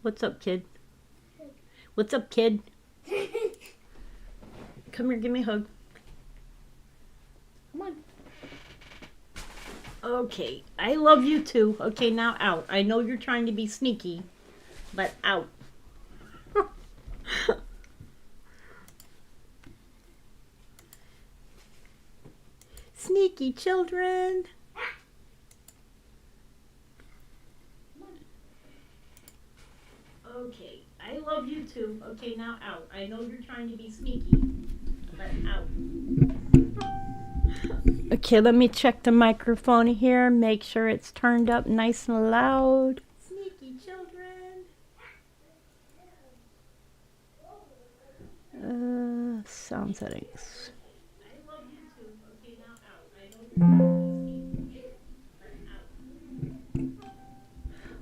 What's up, kid? What's up, kid? Come here, give me a hug. Come on. Okay, I love you too. Okay, now out. I know you're trying to be sneaky, but out. Sneaky children. Okay, I love you too. Okay, now out. I know you're trying to be sneaky, but out. Okay, let me check the microphone here. Make sure it's turned up nice and loud. Sneaky children. Sound settings. I love you too. Okay, now out. I know you're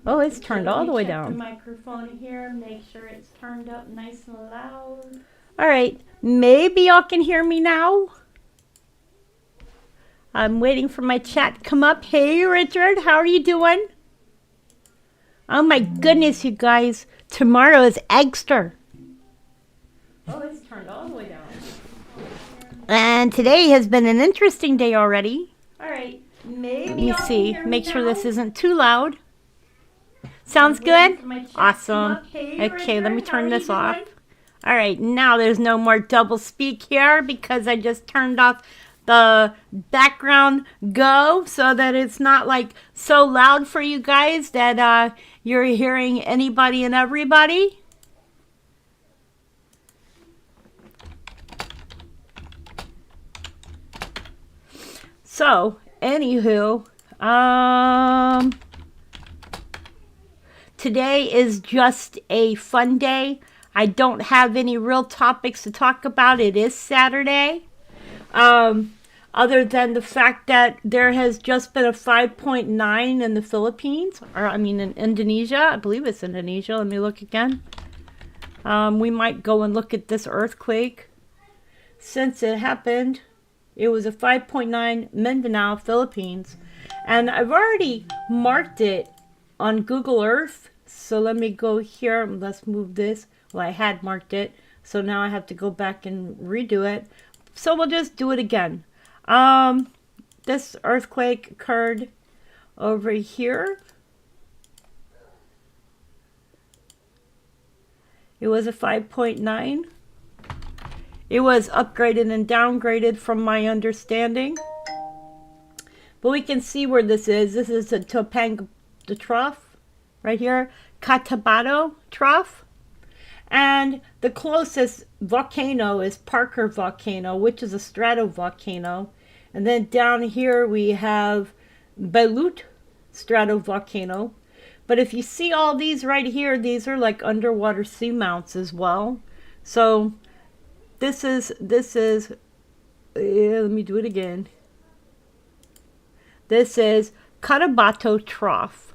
Oh, it's turned all the way down. The microphone here. Make sure it's turned up nice and loud. All right, maybe y'all can hear me now. I'm waiting for my chat to come up. Hey, Richard, how are you doing? Oh my goodness, you guys. Tomorrow is Eggster. Oh, it's turned all the way down. And today has been an interesting day already. All right, maybe. Let me see. Make sure this isn't too loud. Sounds good? Awesome. Okay, let me turn this off. All right, now there's no more double speak here because I just turned off the background go so that it's not like so loud for you guys that you're hearing anybody and everybody. So, anywho, today is just a fun day. I don't have any real topics to talk about. It is Saturday. Other than the fact that there has just been a 5.9 in the Philippines, in Indonesia. I believe it's Indonesia. Let me look again. We might go and look at this earthquake. Since it happened, it was a 5.9 Mindanao, Philippines. And I've already marked it on Google Earth. So let me go here. Let's move this. Well, I had marked it. So now I have to go back and redo it. So we'll just do it again. This earthquake occurred over here. It was a 5.9. It was upgraded and downgraded from my understanding. But we can see where this is. This is the Topanga Trough right here. Cotabato Trough. And the closest volcano is Parker Volcano, which is a stratovolcano. And then down here we have Belut stratovolcano. But if you see all these right here, these are like underwater seamounts as well. So this is, let me do it again. This is Cotabato Trough.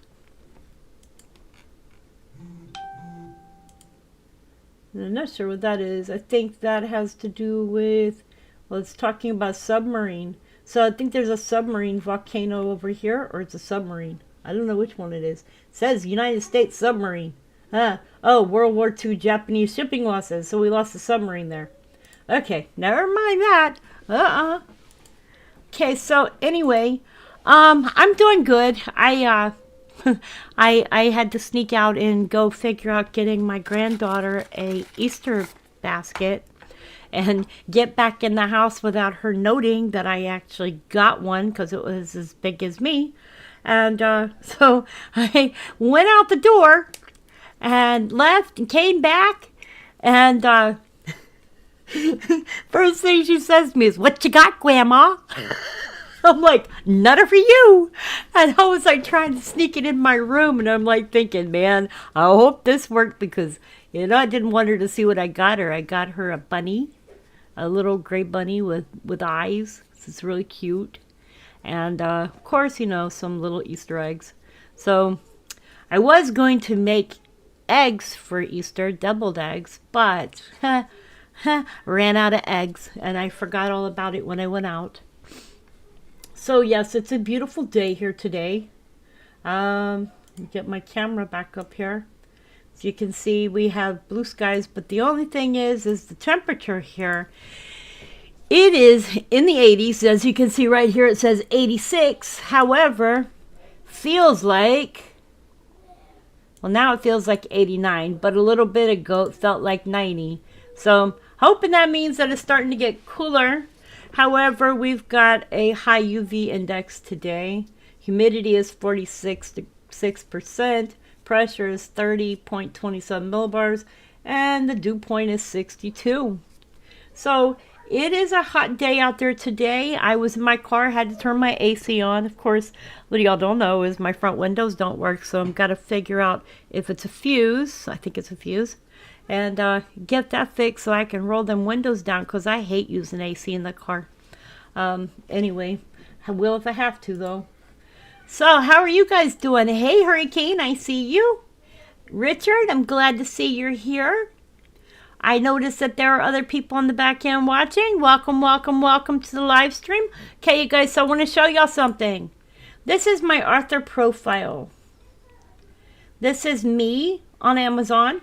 I'm not sure what that is. I think that has to do with, well, it's talking about submarine. So I think there's a submarine volcano over here, or it's a submarine. I don't know which one it is. It says United States submarine. Oh, World War II Japanese shipping losses. So we lost a submarine there. Okay, never mind that. Okay, so anyway, I'm doing good. I had to sneak out and go figure out getting my granddaughter a Easter basket and get back in the house without her noting that I actually got one because it was as big as me. And so I went out the door and left and came back. And first thing she says to me is, "What you got, Grandma?" I'm like, "None for you." And I was like trying to sneak it in my room. And I'm like thinking, man, I hope this worked because, I didn't want her to see what I got her. I got her a bunny, a little gray bunny with eyes. It's really cute. And of course, some little Easter eggs. So I was going to make eggs for Easter, deviled eggs, but ran out of eggs. And I forgot all about it when I went out. So yes, it's a beautiful day here today. Get my camera back up here. As you can see, we have blue skies, but the only thing is the temperature here. It is in the 80s. As you can see right here, it says 86. However, feels like, well, now it feels like 89, but a little bit ago it felt like 90. So hoping that means that it's starting to get cooler. However, we've got a high UV index today. Humidity is 46%. Pressure is 30.27 millibars. And the dew point is 62. So it is a hot day out there today. I was in my car, had to turn my AC on. Of course, what y'all don't know is my front windows don't work, so I've got to figure out if it's a fuse. I think it's a fuse. And get that fixed so I can roll them windows down, because I hate using AC in the car. Anyway, I will if I have to, though. So, how are you guys doing? Hey, Hurricane, I see you. Richard, I'm glad to see you're here. I noticed that there are other people on the back end watching. Welcome, welcome, welcome to the live stream. Okay, you guys, so I want to show y'all something. This is my author profile. This is me on Amazon.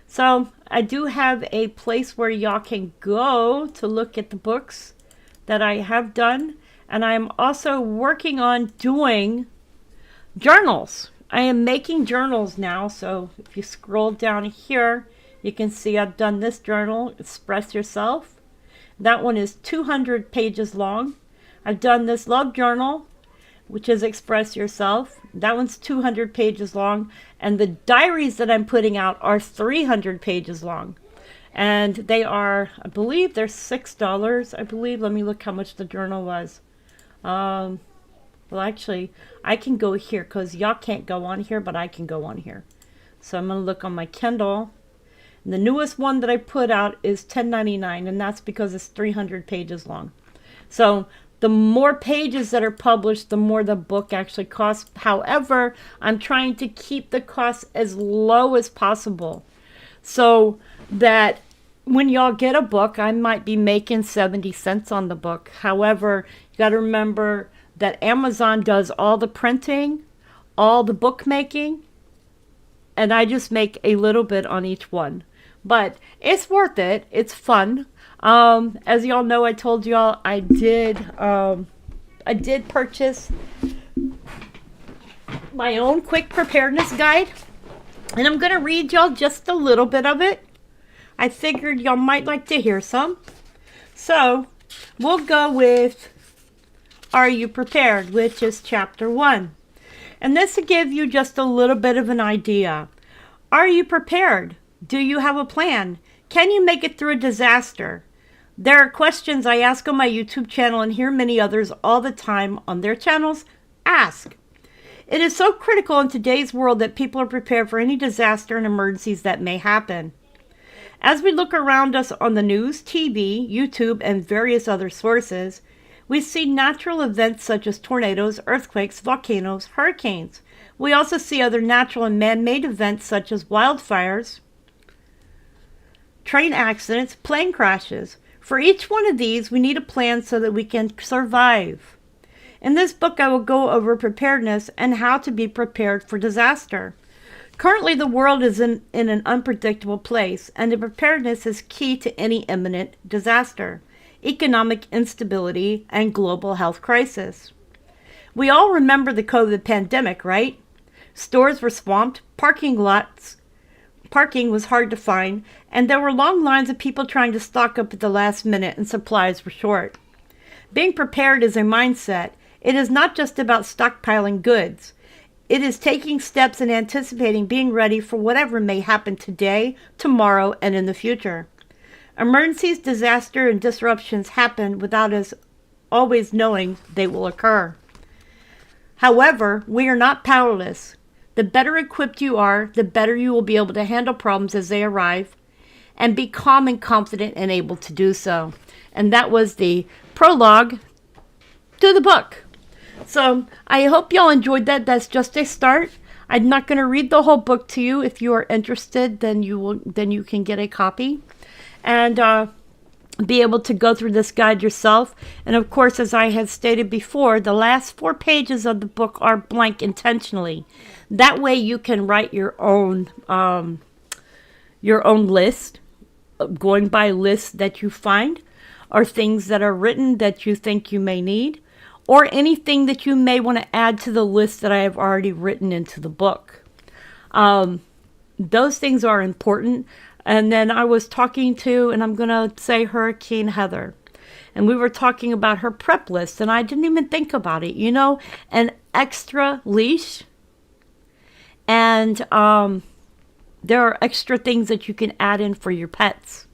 So I do have a place where y'all can go to look at the books that I have done. And I'm also working on doing journals. I am making journals now. So if you scroll down here, you can see I've done this journal, Express Yourself. That one is 200 pages long. I've done this love journal, which is Express Yourself. That one's 200 pages long. And the diaries that I'm putting out are 300 pages long. And they are, I believe they're $6, I believe. Let me look how much the journal was. Well, actually, I can go here because y'all can't go on here, but I can go on here. So I'm going to look on my Kindle. And the newest one that I put out is $10.99, and that's because it's 300 pages long. So the more pages that are published, the more the book actually costs. However, I'm trying to keep the cost as low as possible, so that when y'all get a book, I might be making 70 cents on the book. However, you got to remember that Amazon does all the printing, all the bookmaking, and I just make a little bit on each one. But it's worth it. It's fun. As y'all know, I told y'all I did purchase my own quick preparedness guide, and I'm going to read y'all just a little bit of it. I figured y'all might like to hear some. So we'll go with Are You Prepared?, which is chapter 1. And this will give you just a little bit of an idea. Are you prepared? Do you have a plan? Can you make it through a disaster? There are questions I ask on my YouTube channel and hear many others all the time on their channels ask. It is so critical in today's world that people are prepared for any disaster and emergencies that may happen. As we look around us on the news, TV, YouTube, and various other sources, we see natural events such as tornadoes, earthquakes, volcanoes, hurricanes. We also see other natural and man-made events such as wildfires, train accidents, plane crashes. For each one of these, we need a plan so that we can survive. In this book, I will go over preparedness and how to be prepared for disaster. Currently, the world is in an unpredictable place, and the preparedness is key to any imminent disaster, economic instability, and global health crisis. We all remember the COVID pandemic, right? Stores were swamped, parking was hard to find, and there were long lines of people trying to stock up at the last minute, and supplies were short. Being prepared is a mindset. It is not just about stockpiling goods. It is taking steps and anticipating being ready for whatever may happen today, tomorrow, and in the future. Emergencies, disaster, and disruptions happen without us always knowing they will occur. However, we are not powerless. The better equipped you are, the better you will be able to handle problems as they arrive and be calm and confident and able to do so. And that was the prologue to the book. So I hope y'all enjoyed that. That's just a start. I'm not going to read the whole book to you. If you are interested, then you can get a copy. And be able to go through this guide yourself. And of course, as I had stated before, the last 4 pages of the book are blank intentionally. That way you can write your own list, going by lists that you find, or things that are written that you think you may need, or anything that you may want to add to the list that I have already written into the book. Those things are important. And then I was talking to, and I'm going to say Hurricane Heather, and we were talking about her prep list, and I didn't even think about it. You know, an extra leash, and there are extra things that you can add in for your pets.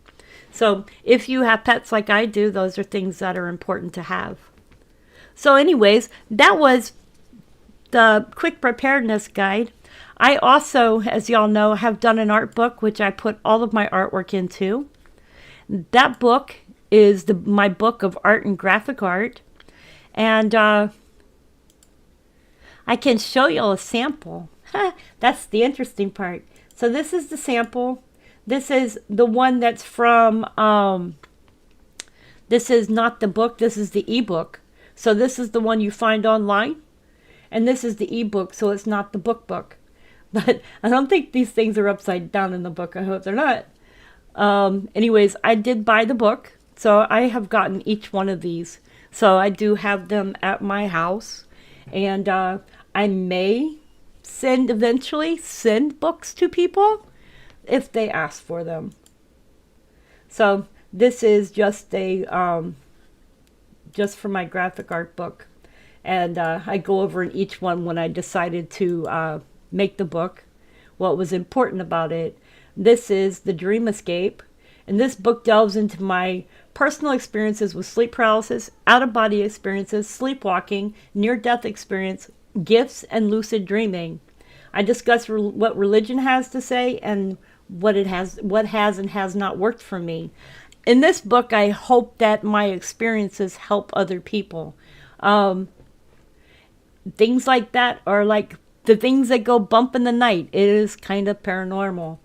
So if you have pets like I do, those are things that are important to have. So anyways, that was the quick preparedness guide. I also, as y'all know, have done an art book, which I put all of my artwork into. That book is my book of art and graphic art. And I can show y'all a sample. That's the interesting part. So this is the sample. This is the one that's from, this is not the book, this is the ebook. So this is the one you find online. And this is the ebook, so it's not the book. But I don't think these things are upside down in the book. I hope they're not. Anyways, I did buy the book. So I have gotten each one of these. So I do have them at my house. And I may eventually send books to people if they ask for them. So this is just just for my graphic art book. And I go over in each one when I decided to make the book, what was important about it. This is The Dream Escape, and this book delves into my personal experiences with sleep paralysis, out-of-body experiences, sleepwalking, near-death experience, gifts, and lucid dreaming. I discuss what religion has to say and what has and has not worked for me. In this book, I hope that my experiences help other people. Things like that are like the things that go bump in the night. It is kind of paranormal.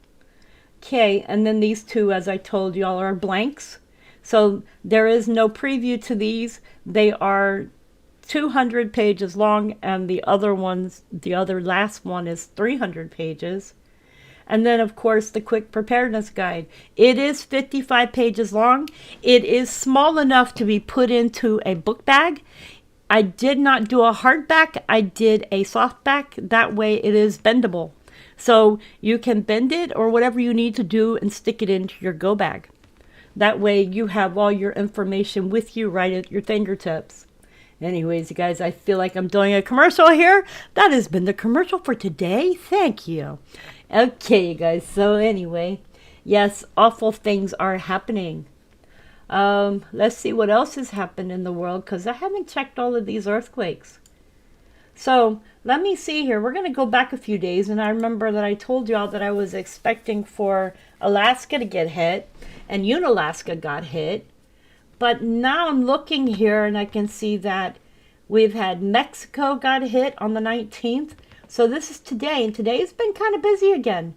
Okay, and then these two, as I told y'all, are blanks. So there is no preview to these. They are 200 pages long, and the other last one is 300 pages. And then, of course, the quick preparedness guide. It is 55 pages long. It is small enough to be put into a book bag. I did not do a hardback. I did a softback. That way it is bendable. So you can bend it or whatever you need to do and stick it into your go bag. That way you have all your information with you right at your fingertips. Anyways, you guys, I feel like I'm doing a commercial here. That has been the commercial for today. Thank you. Okay, you guys. So anyway, yes, awful things are happening. Let's see what else has happened in the world, because I haven't checked all of these earthquakes. So let me see here. We're going to go back a few days, and I remember that I told y'all that I was expecting for Alaska to get hit, and Unalaska got hit. But now I'm looking here, and I can see that we've had Mexico got hit on the 19th. So this is today, and today's been kind of busy again.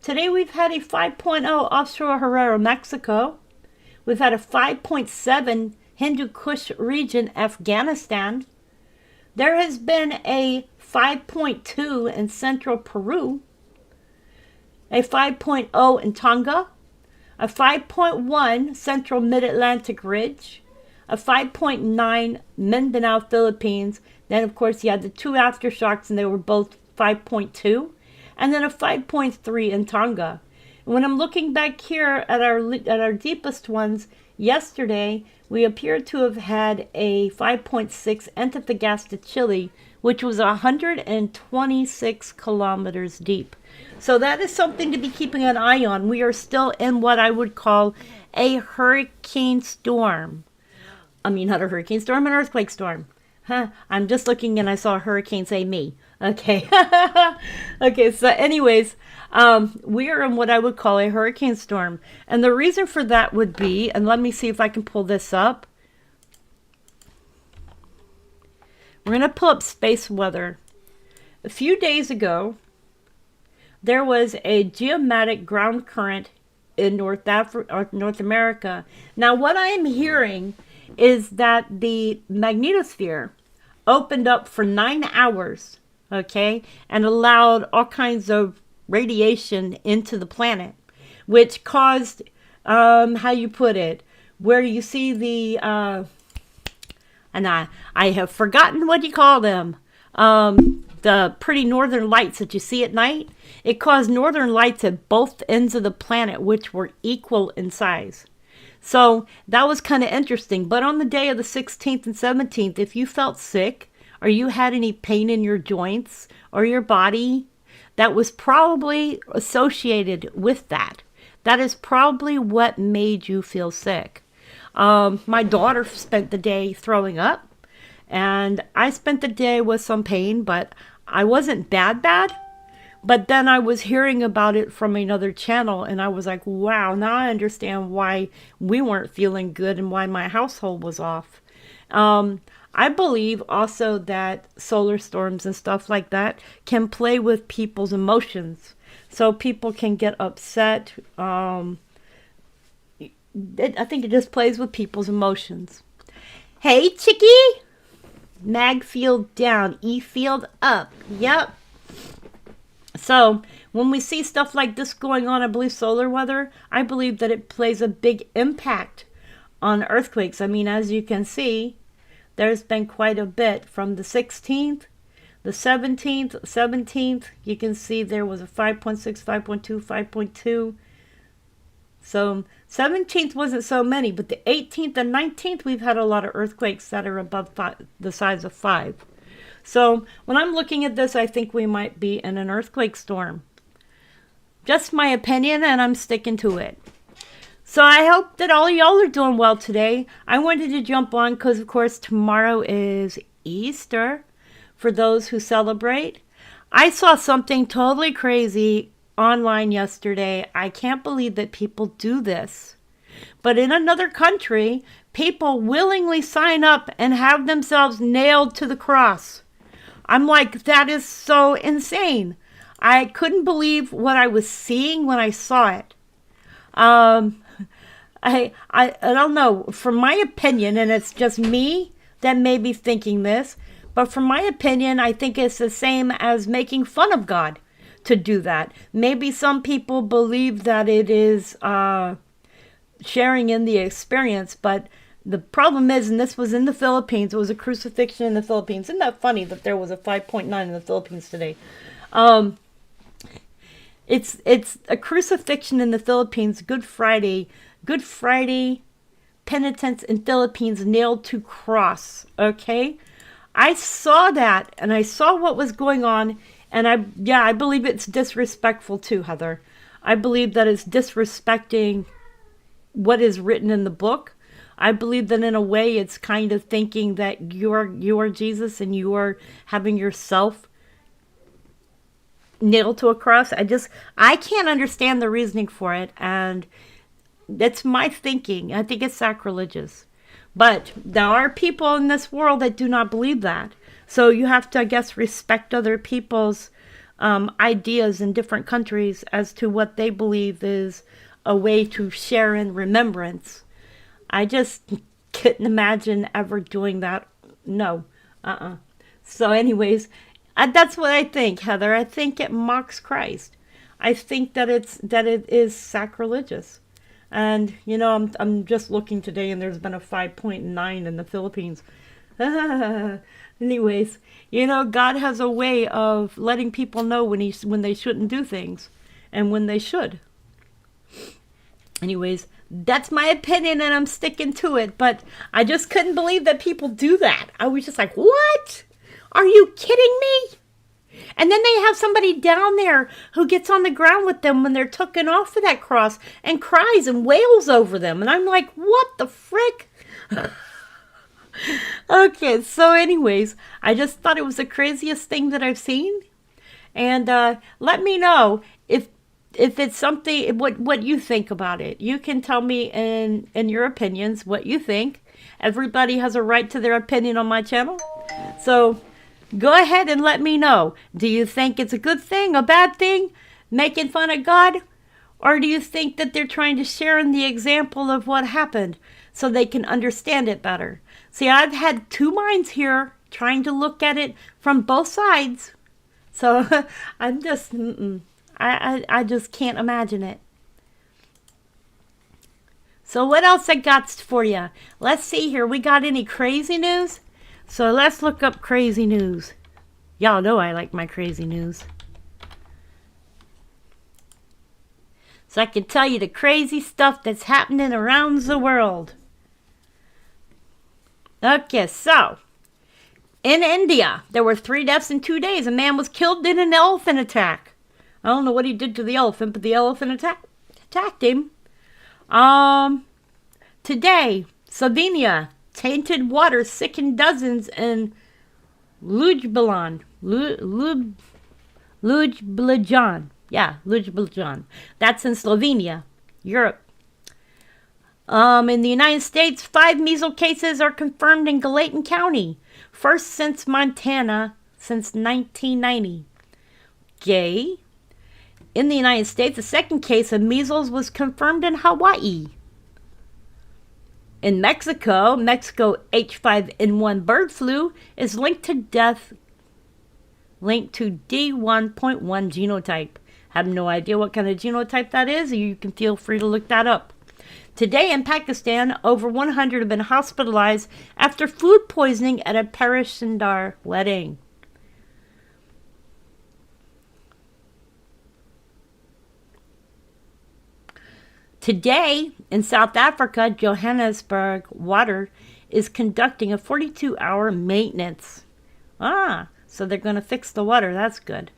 Today we've had a 5.0 offshore Herrera, Mexico. We've had a 5.7 Hindu Kush region, Afghanistan. There has been a 5.2 in central Peru, a 5.0 in Tonga, a 5.1 central mid-Atlantic ridge, a 5.9 Mindanao, Philippines. Then, of course, you had the two aftershocks, and they were both 5.2, and then a 5.3 in Tonga. When I'm looking back here at our deepest ones, yesterday we appear to have had a 5.6 Antofagasta, Chile, which was 126 kilometers deep. So that is something to be keeping an eye on. We are still in what I would call a hurricane storm. I mean, not a hurricane storm, an earthquake storm. I'm just looking and I saw a hurricane say me. Okay. Okay, so anyways, we are in what I would call a hurricane storm. And the reason for that would be, and let me see if I can pull this up. We're going to pull up space weather. A few days ago, there was a geomatic ground current in North Africa or North America. Now, what I am hearing is that the magnetosphere opened up for 9 hours, okay, and allowed all kinds of radiation into the planet, which caused, how you put it, where you see the, and I have forgotten what you call them, the pretty northern lights that you see at night. It caused northern lights at both ends of the planet, which were equal in size. So that was kind of interesting. But on the day of the 16th and 17th, if you felt sick or you had any pain in your joints or your body, that was probably associated with that. That is probably what made you feel sick. My daughter spent the day throwing up, and I spent the day with some pain, but I wasn't bad. But then I was hearing about it from another channel, and I was like, wow, now I understand why we weren't feeling good and why my household was off. I believe also that solar storms and stuff like that can play with people's emotions. So people can get upset. I think it just plays with people's emotions. Hey, chickie! Mag field down, E field up. Yep. So when we see stuff like this going on, I believe solar weather, I believe that it plays a big impact on earthquakes. I mean, as you can see, there's been quite a bit from the 16th, the 17th, you can see there was a 5.6, 5.2, 5.2. So 17th wasn't so many, but the 18th and 19th, we've had a lot of earthquakes that are above the size of 5. So when I'm looking at this, I think we might be in an earthquake storm. Just my opinion, and I'm sticking to it. So I hope that all y'all are doing well today. I wanted to jump on because, of course, tomorrow is Easter for those who celebrate. I saw something totally crazy online yesterday. I can't believe that people do this. But in another country, people willingly sign up and have themselves nailed to the cross. I'm like, that is so insane. I couldn't believe what I was seeing when I saw it. I don't know. From my opinion, and it's just me that may be thinking this, but from my opinion, I think it's the same as making fun of God to do that. Maybe some people believe that it is sharing in the experience, but the problem is, and this was in the Philippines, it was a crucifixion in the Philippines. Isn't that funny that there was a 5.9 in the Philippines today? It's a crucifixion in the Philippines, Good Friday penitents in Philippines nailed to cross, okay? I saw that, and I saw what was going on, and I believe it's disrespectful too, Heather. I believe that it's disrespecting what is written in the book. I believe that in a way it's kind of thinking that you are Jesus and you are having yourself nailed to a cross. I can't understand the reasoning for it, and that's my thinking. I think it's sacrilegious. But there are people in this world that do not believe that. So you have to, I guess, respect other people's ideas in different countries as to what they believe is a way to share in remembrance. I just couldn't imagine ever doing that. No. So anyways, that's what I think, Heather. I think it mocks Christ. I think that it is sacrilegious. And, you know, I'm just looking today, and there's been a 5.9 in the Philippines. Anyways, you know, God has a way of letting people know when they shouldn't do things and when they should. Anyways, that's my opinion, and I'm sticking to it. But I just couldn't believe that people do that. I was just like, what? Are you kidding me? And then they have somebody down there who gets on the ground with them when they're taken off of that cross and cries and wails over them. And I'm like, what the frick? Okay, so anyways, I just thought it was the craziest thing that I've seen. And let me know if it's something, what you think about it. You can tell me in your opinions what you think. Everybody has a right to their opinion on my channel. So go ahead and let me know. Do you think it's a good thing, a bad thing, making fun of God? Or do you think that they're trying to share in the example of what happened so they can understand it better? See, I've had two minds here trying to look at it from both sides. So I'm just, I just can't imagine it. So what else I got for you? Let's see here. We got any crazy news? So let's look up crazy news. Y'all know I like my crazy news. So I can tell you the crazy stuff that's happening around the world. Okay, so in India, there were 3 deaths in 2 days. A man was killed in an elephant attack. I don't know what he did to the elephant, but the elephant attacked him. Today, Slovenia, tainted water sickened dozens in Ljubljana. Yeah, Ljubljana. That's in Slovenia, Europe. In the United States, 5 measles cases are confirmed in Gallatin County. First since Montana since 1990. Gay. In the United States, the second case of measles was confirmed in Hawaii. In Mexico, H5N1 bird flu is linked to D1.1 genotype. Have no idea what kind of genotype that is. You can feel free to look that up. Today in Pakistan, over 100 have been hospitalized after food poisoning at a Parishindar wedding. Today in South Africa, Johannesburg Water is conducting a 42-hour maintenance. So they're going to fix the water. That's good.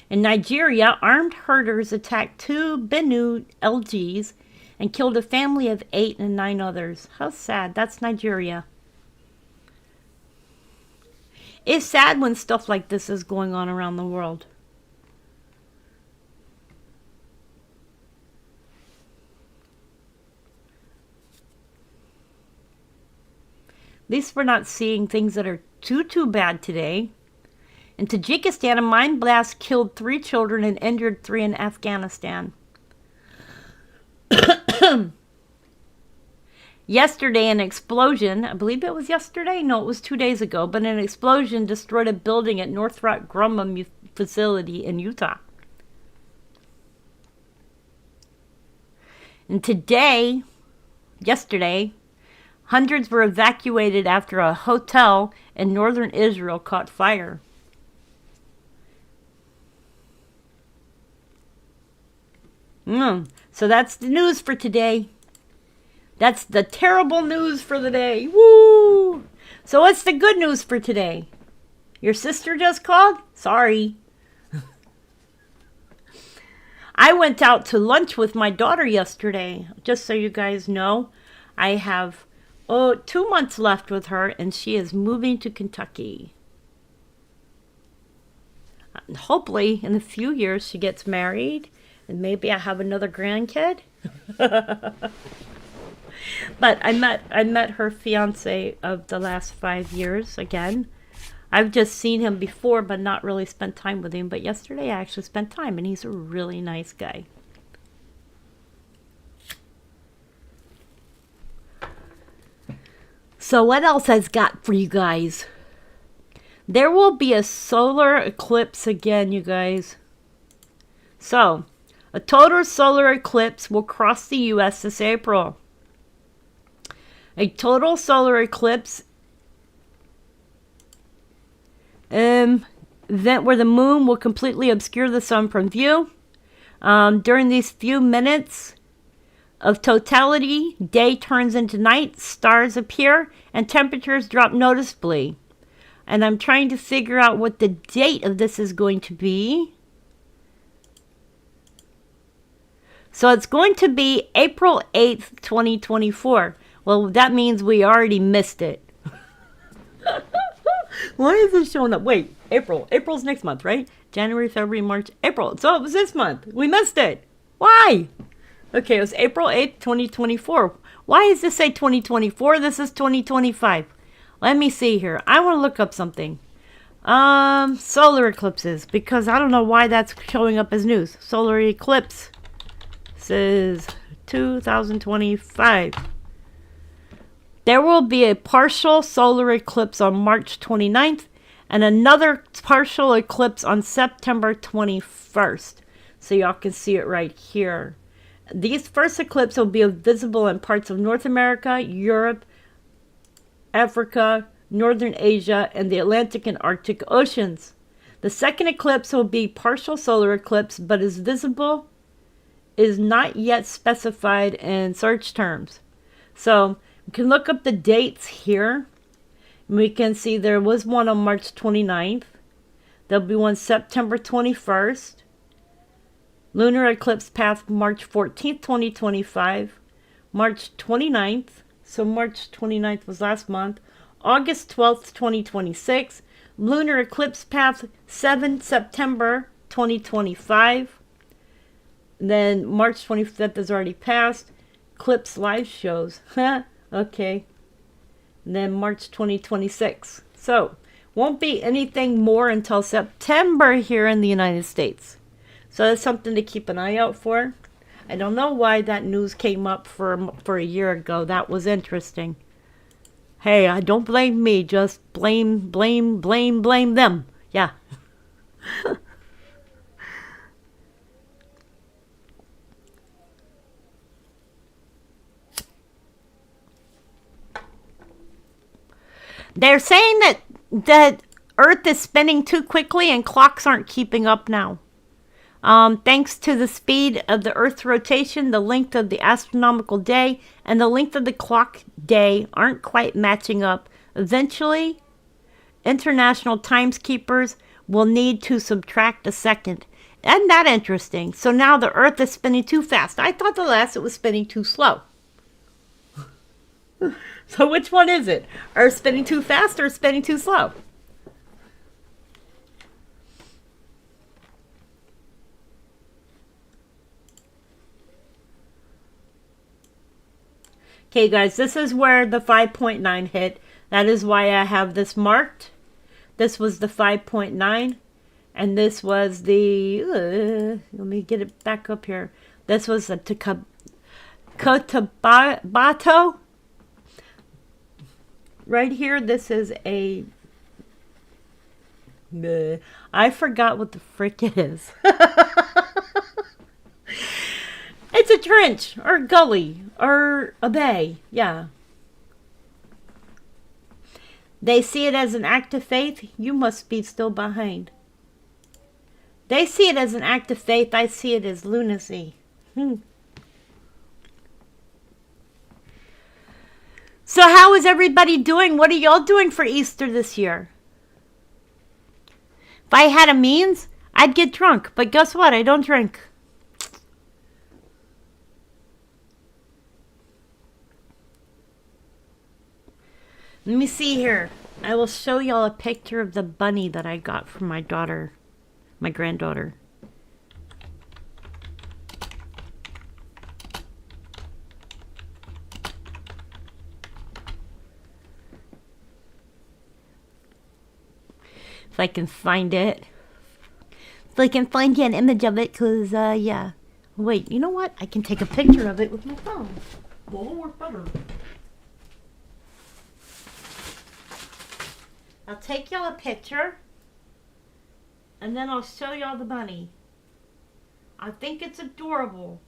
In Nigeria, armed herders attacked 2 Benue LGs and killed a family of 8 and 9 others. How sad. That's Nigeria. It's sad when stuff like this is going on around the world. At least we're not seeing things that are too bad today. In Tajikistan, a mine blast killed 3 children and injured 3 in Afghanistan. Yesterday, an explosion, I believe it was yesterday? No, it was 2 days ago, but an explosion destroyed a building at Northrop Grumman facility in Utah. And yesterday, hundreds were evacuated after a hotel in northern Israel caught fire. So that's the news for today. That's the terrible news for the day. Woo! So what's the good news for today? Your sister just called? Sorry. I went out to lunch with my daughter yesterday. Just so you guys know, I have 2 months left with her, and she is moving to Kentucky. Hopefully, in a few years, she gets married, and maybe I have another grandkid. But I met her fiance of the last 5 years again. I've just seen him before, but not really spent time with him. But yesterday, I actually spent time, and he's a really nice guy. So what else I've got for you guys? There will be a solar eclipse again, you guys. So, a total solar eclipse will cross the U.S. this April. A total solar eclipse event where the moon will completely obscure the sun from view. During these few minutes of totality, day turns into night, stars appear, and temperatures drop noticeably. And I'm trying to figure out what the date of this is going to be. So it's going to be April 8th, 2024. Well, that means we already missed it. Why is this showing up? Wait, April. April's next month, right? January, February, March, April. So it was this month. We missed it. Why? Okay, it was April 8th, 2024. Why does this say 2024? This is 2025. Let me see here. I want to look up something. Solar eclipses, because I don't know why that's showing up as news. Solar eclipse says 2025. There will be a partial solar eclipse on March 29th and another partial eclipse on September 21st. So y'all can see it right here. These first eclipses will be visible in parts of North America, Europe, Africa, Northern Asia, and the Atlantic and Arctic Oceans. The second eclipse will be partial solar eclipse, but is not yet specified in search terms. So we can look up the dates here. We can see there was one on March 29th. There'll be one September 21st. Lunar eclipse path March 14th, 2025. March 29th. So March 29th was last month. August 12th, 2026. Lunar eclipse path 7 September 2025. Then March 25th is already passed. Eclipse live shows. Okay. And then March 2026. So, won't be anything more until September here in the United States. So that's something to keep an eye out for. I don't know why that news came up for a year ago. That was interesting. Hey, I don't blame me. Just blame them. Yeah. They're saying that Earth is spinning too quickly and clocks aren't keeping up now. Thanks to the speed of the Earth's rotation, the length of the astronomical day, and the length of the clock day aren't quite matching up. Eventually, international timekeepers will need to subtract a second. Isn't that interesting? So now the Earth is spinning too fast. I thought the last it was spinning too slow. So which one is it? Earth spinning too fast or spinning too slow? Okay, guys, this is where the 5.9 hit. That is why I have this marked. This was the 5.9. And this was the... let me get it back up here. This was the Cotabato. Right here, this is a... I forgot what the frick it is. It's a trench, or a gully, or a bay, yeah. They see it as an act of faith. You must be still behind. They see it as an act of faith. I see it as lunacy. So how is everybody doing? What are y'all doing for Easter this year? If I had a means, I'd get drunk. But guess what? I don't drink. Let me see here. I will show y'all a picture of the bunny that I got from my daughter, my granddaughter. If I can find it. If I can find you an image of it, because, yeah. Wait, you know what? I can take a picture of it with my phone. Will work better. I'll take y'all a picture, and then I'll show y'all the bunny. I think it's adorable.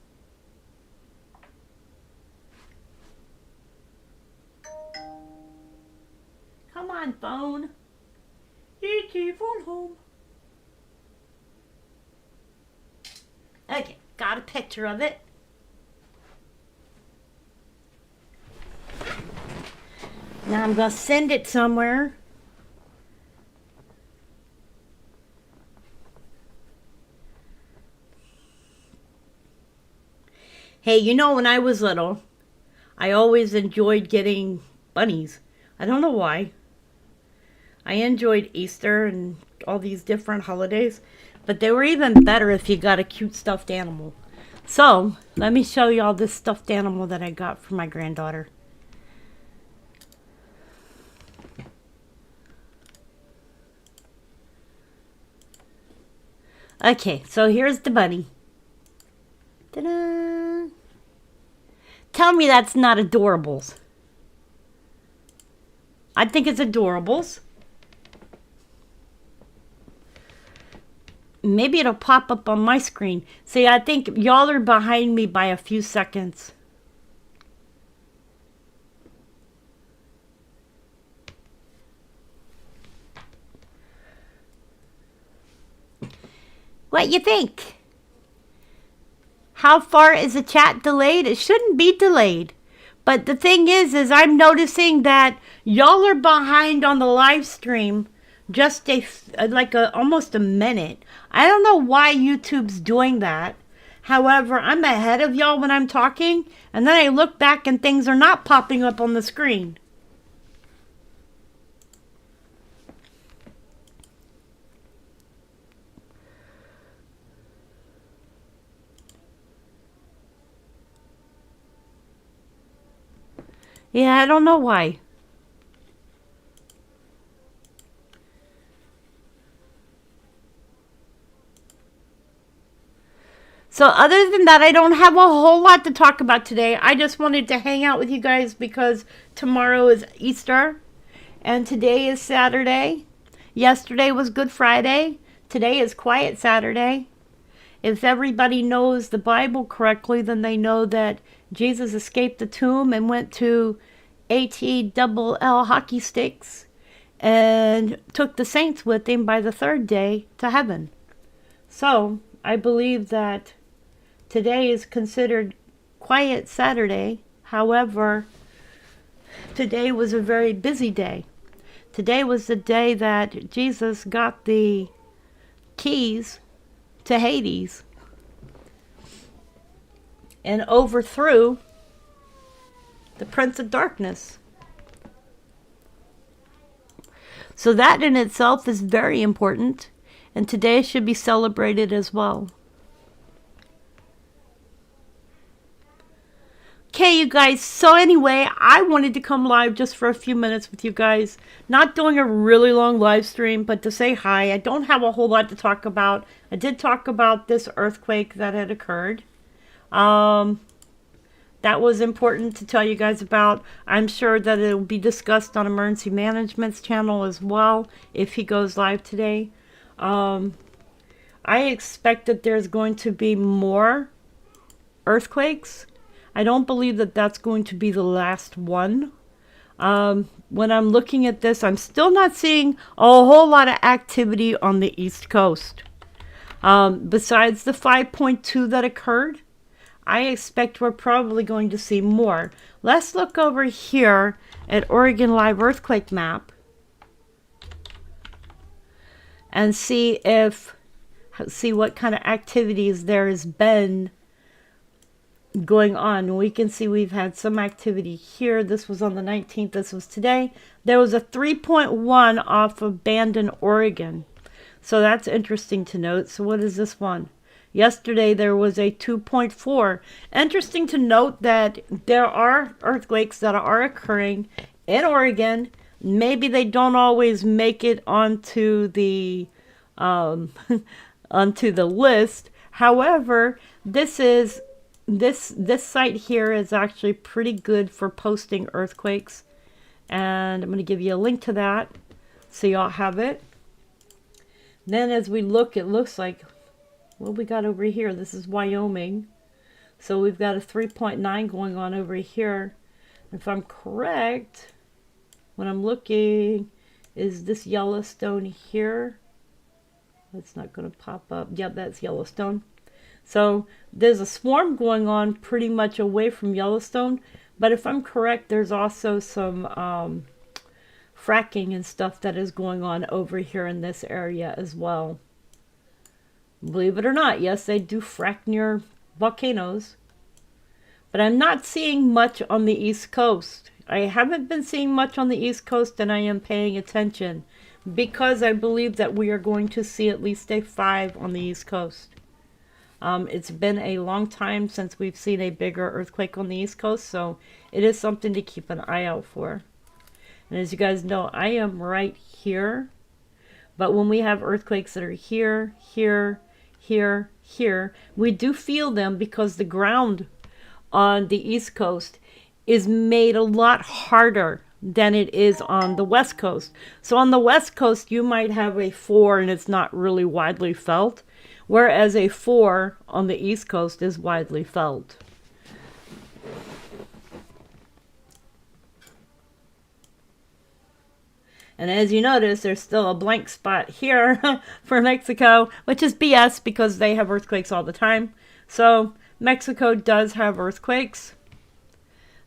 Come on, phone. E.T. phone home. Okay, got a picture of it. Now I'm going to send it somewhere. Hey, you know, when I was little, I always enjoyed getting bunnies. I don't know why. I enjoyed Easter and all these different holidays, but they were even better if you got a cute stuffed animal. So, let me show y'all this stuffed animal that I got for my granddaughter. Okay, so here's the bunny. Ta-da! Tell me that's not Adorables. I think it's Adorables. Maybe it'll pop up on my screen. See, I think y'all are behind me by a few seconds. What you think? How far is the chat delayed? It shouldn't be delayed. But the thing is I'm noticing that y'all are behind on the live stream just almost a minute. I don't know why YouTube's doing that. However, I'm ahead of y'all when I'm talking, and then I look back and things are not popping up on the screen. Yeah, I don't know why. So other than that, I don't have a whole lot to talk about today. I just wanted to hang out with you guys because tomorrow is Easter and today is Saturday. Yesterday was Good Friday. Today is Quiet Saturday. If everybody knows the Bible correctly, then they know that Jesus escaped the tomb and went to ATLL hockey sticks and took the saints with him by the third day to heaven. So I believe that today is considered Quiet Saturday. However, today was a very busy day. Today was the day that Jesus got the keys to Hades and overthrew the Prince of Darkness. So that in itself is very important, and today should be celebrated as well. Okay, you guys, so anyway, I wanted to come live just for a few minutes with you guys. Not doing a really long live stream, but to say hi. I don't have a whole lot to talk about. I did talk about this earthquake that had occurred. That was important to tell you guys about. I'm sure that it will be discussed on Emergency Management's channel as well if he goes live today. I expect that there's going to be more earthquakes. I don't believe that that's going to be the last one. When I'm looking at this, I'm still not seeing a whole lot of activity on the East Coast. Besides the 5.2 that occurred, I expect we're probably going to see more. Let's look over here at Oregon Live Earthquake Map and see what kind of activities there has been going on. We can see we've had some activity here. This was on the 19th. This was today. There was a 3.1 off of Bandon, Oregon. So that's interesting to note. So what is this one? Yesterday there was a 2.4. Interesting to note that there are earthquakes that are occurring in Oregon. Maybe they don't always make it onto the onto the list. However, this site here is actually pretty good for posting earthquakes, and I'm going to give you a link to that so y'all have it. Then as we look, it looks like what we got over here. This is Wyoming, so we've got a 3.9 going on over here. If I'm correct, when I'm looking, is this Yellowstone here? That's not going to pop up. Yep, that's Yellowstone. So there's a swarm going on pretty much away from Yellowstone. But if I'm correct, there's also some fracking and stuff that is going on over here in this area as well. Believe it or not, yes, they do frack near volcanoes. But I'm not seeing much on the East Coast. I haven't been seeing much on the East Coast, and I am paying attention because I believe that we are going to see at least a 5 on the East Coast. It's been a long time since we've seen a bigger earthquake on the East Coast, so it is something to keep an eye out for. And as you guys know, I am right here. But when we have earthquakes that are here, here, here, here. We do feel them because the ground on the East Coast is made a lot harder than it is on the West Coast. So on the West Coast, you might have a 4 and it's not really widely felt, whereas a 4 on the East Coast is widely felt. And as you notice, there's still a blank spot here for Mexico, which is BS because they have earthquakes all the time. So Mexico does have earthquakes.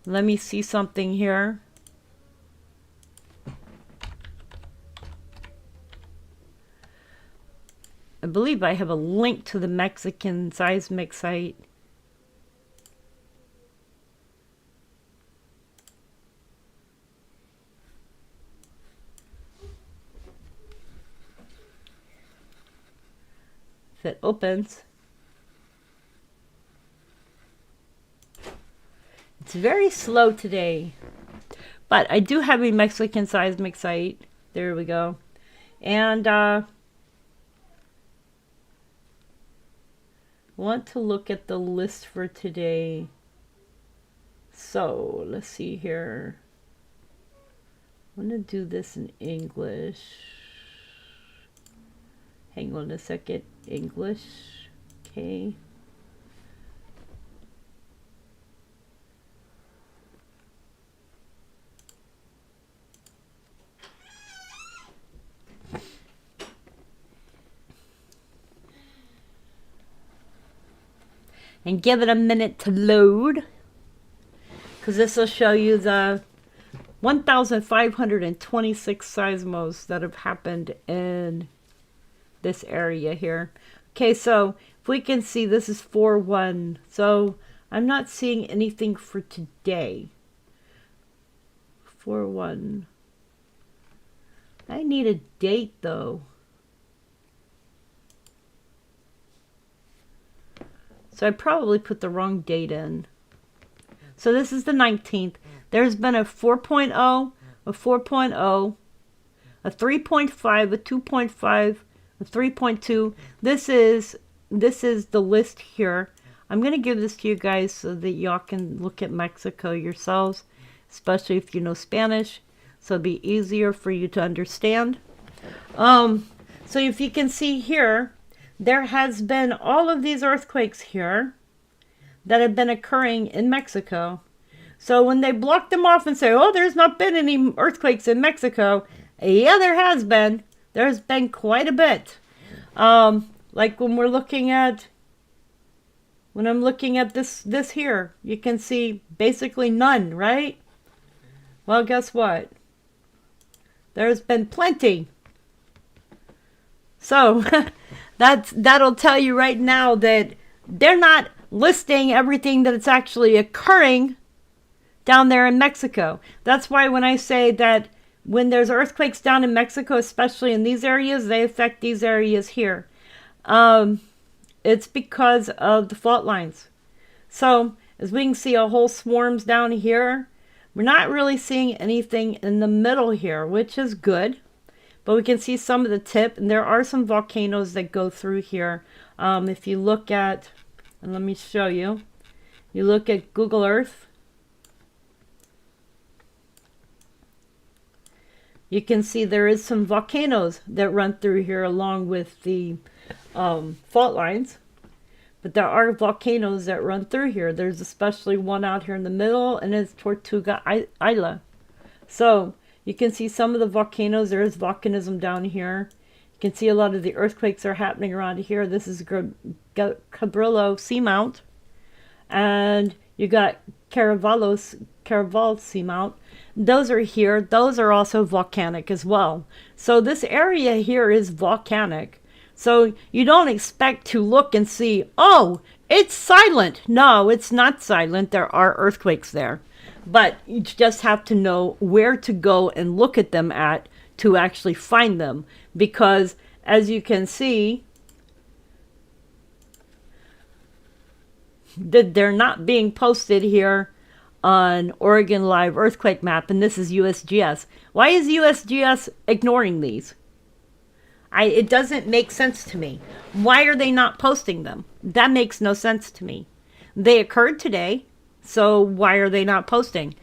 Let me see something here. I believe I have a link to the Mexican seismic site. If it opens. It's very slow today. But I do have a Mexican seismic site. There we go. And want to look at the list for today. So let's see here. I'm going to do this in English. Hang on a second. English. Okay. And give it a minute to load, because this will show you the 1,526 seismos that have happened in this area here. Okay, so if we can see, this is 4-1. So I'm not seeing anything for today. 4-1. I need a date though. So I probably put the wrong date in. So this is the 19th. There's been a 4.0, a 4.0, a 3.5, a 2.5, a 3.2. This is the list here. I'm going to give this to you guys so that y'all can look at Mexico yourselves, especially if you know Spanish. So it'll be easier for you to understand. So if you can see here, there has been all of these earthquakes here that have been occurring in Mexico. So when they block them off and say, oh, there's not been any earthquakes in Mexico, yeah, there has been. There's been quite a bit. Like when I'm looking at this here, you can see basically none, right? Well, guess what? There's been plenty. So that'll tell you right now that they're not listing everything that it's actually occurring down there in Mexico. That's why when I say that when there's earthquakes down in Mexico, especially in these areas, they affect these areas here. It's because of the fault lines. So as we can see, a whole swarms down here. We're not really seeing anything in the middle here, which is good. But we can see some of the tip, and there are some volcanoes that go through here. If you look at, and let me show you. You look at Google Earth. You can see there is some volcanoes that run through here along with the fault lines. But there are volcanoes that run through here. There's especially one out here in the middle, and it's Tortuga Isla. So you can see some of the volcanoes. There is volcanism down here. You can see a lot of the earthquakes are happening around here. This is Cabrillo Seamount. And you got Caraval Seamount. Those are here. Those are also volcanic as well. So this area here is volcanic. So you don't expect to look and see, oh, it's silent. No, it's not silent. There are earthquakes there. But you just have to know where to go and look at them at to actually find them. Because as you can see, that they're not being posted here on Oregon Live Earthquake Map. And this is USGS. Why is USGS ignoring these? It doesn't make sense to me. Why are they not posting them? That makes no sense to me. They occurred today, so why are they not posting?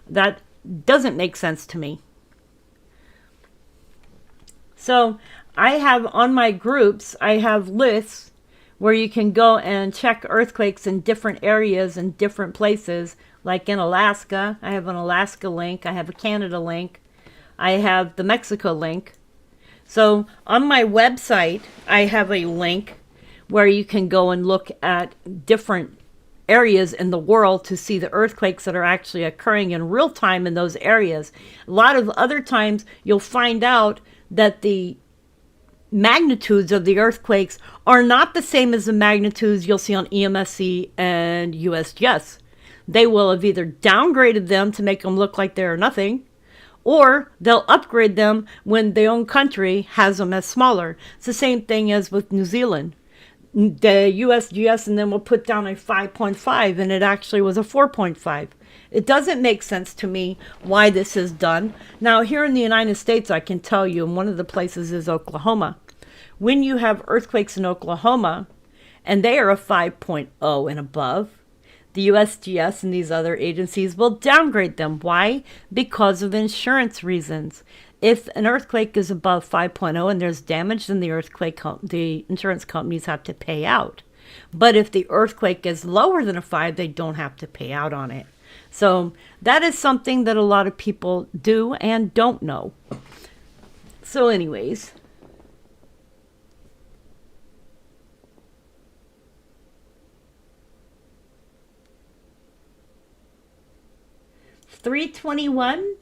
That doesn't make sense to me. So I have on my groups, I have lists where you can go and check earthquakes in different areas and different places. Like in Alaska, I have an Alaska link, I have a Canada link, I have the Mexico link. So on my website, I have a link where you can go and look at different areas in the world to see the earthquakes that are actually occurring in real time in those areas. A lot of other times you'll find out that the magnitudes of the earthquakes are not the same as the magnitudes you'll see on EMSC and USGS. They will have either downgraded them to make them look like they're nothing, or they'll upgrade them when their own country has them as smaller. It's the same thing as with New Zealand. The USGS and then we'll put down a 5.5 and it actually was a 4.5. It doesn't make sense to me why this is done. Now here in the United States, I can tell you, and one of the places is Oklahoma. When you have earthquakes in Oklahoma and they are a 5.0 and above, the USGS and these other agencies will downgrade them. Why? Because of insurance reasons. If an earthquake is above 5.0 and there's damage, then the insurance companies have to pay out. But if the earthquake is lower than a 5, they don't have to pay out on it. So that is something that a lot of people do and don't know. So anyways, $321.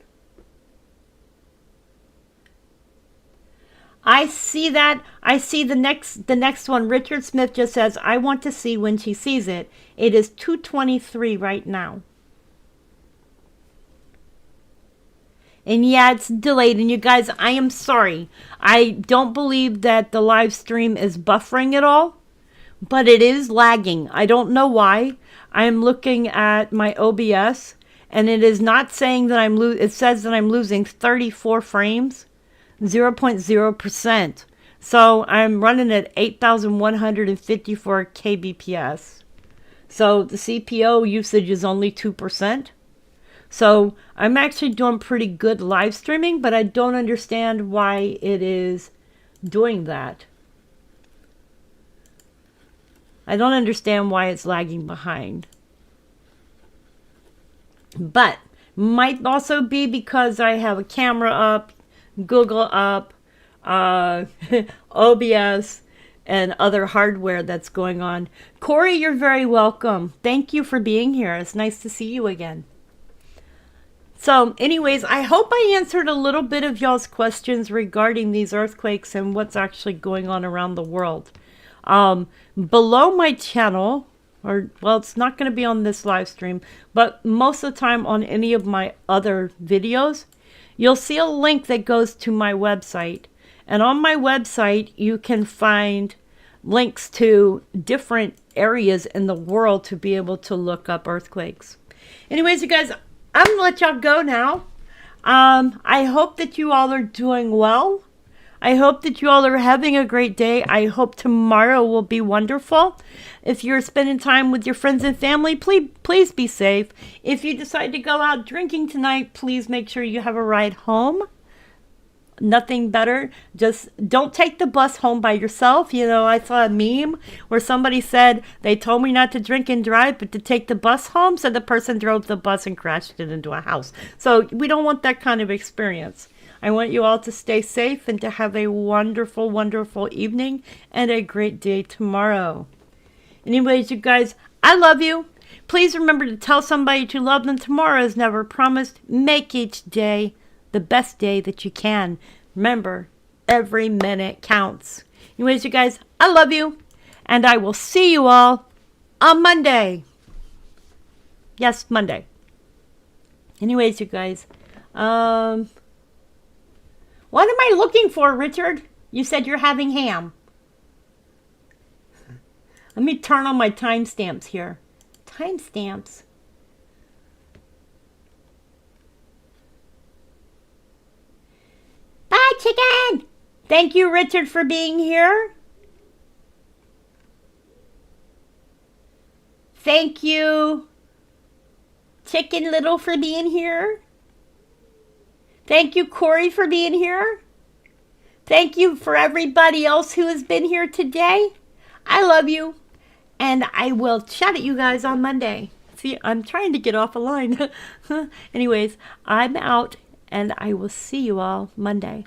I see that. I see the next one. Richard Smith just says, I want to see when she sees it. It is 2:23 right now. And yeah, it's delayed. And you guys, I am sorry. I don't believe that the live stream is buffering at all, but it is lagging. I don't know why. I'm looking at my OBS and it is not saying that it says that I'm losing 34 frames. 0.0%. So I'm running at 8,154 kbps. So the CPO usage is only 2%. So I'm actually doing pretty good live streaming, but I don't understand why it is doing that. I don't understand why it's lagging behind. But might also be because I have a camera up, Google up, OBS, and other hardware that's going on. Corey, you're very welcome. Thank you for being here. It's nice to see you again. So anyways, I hope I answered a little bit of y'all's questions regarding these earthquakes and what's actually going on around the world. Below my channel, it's not going to be on this live stream, but most of the time on any of my other videos, you'll see a link that goes to my website. And on my website, you can find links to different areas in the world to be able to look up earthquakes. Anyways, you guys, I'm going to let y'all go now. I hope that you all are doing well. I hope that you all are having a great day. I hope tomorrow will be wonderful. If you're spending time with your friends and family, please be safe. If you decide to go out drinking tonight, please make sure you have a ride home. Nothing better. Just don't take the bus home by yourself. You know, I saw a meme where somebody said they told me not to drink and drive, but to take the bus home. So the person drove the bus and crashed it into a house. So we don't want that kind of experience. I want you all to stay safe and to have a wonderful, wonderful evening and a great day tomorrow. Anyways, you guys, I love you. Please remember to tell somebody to love them. Tomorrow is never promised. Make each day the best day that you can. Remember, every minute counts. Anyways, you guys, I love you. And I will see you all on Monday. Yes, Monday. Anyways, you guys, what am I looking for, Richard? You said you're having ham. Let me turn on my timestamps here. Timestamps. Bye, chicken! Thank you, Richard, for being here. Thank you, Chicken Little, for being here. Thank you, Corey, for being here. Thank you for everybody else who has been here today. I love you. And I will chat at you guys on Monday. See, I'm trying to get off a line. Anyways, I'm out, and I will see you all Monday.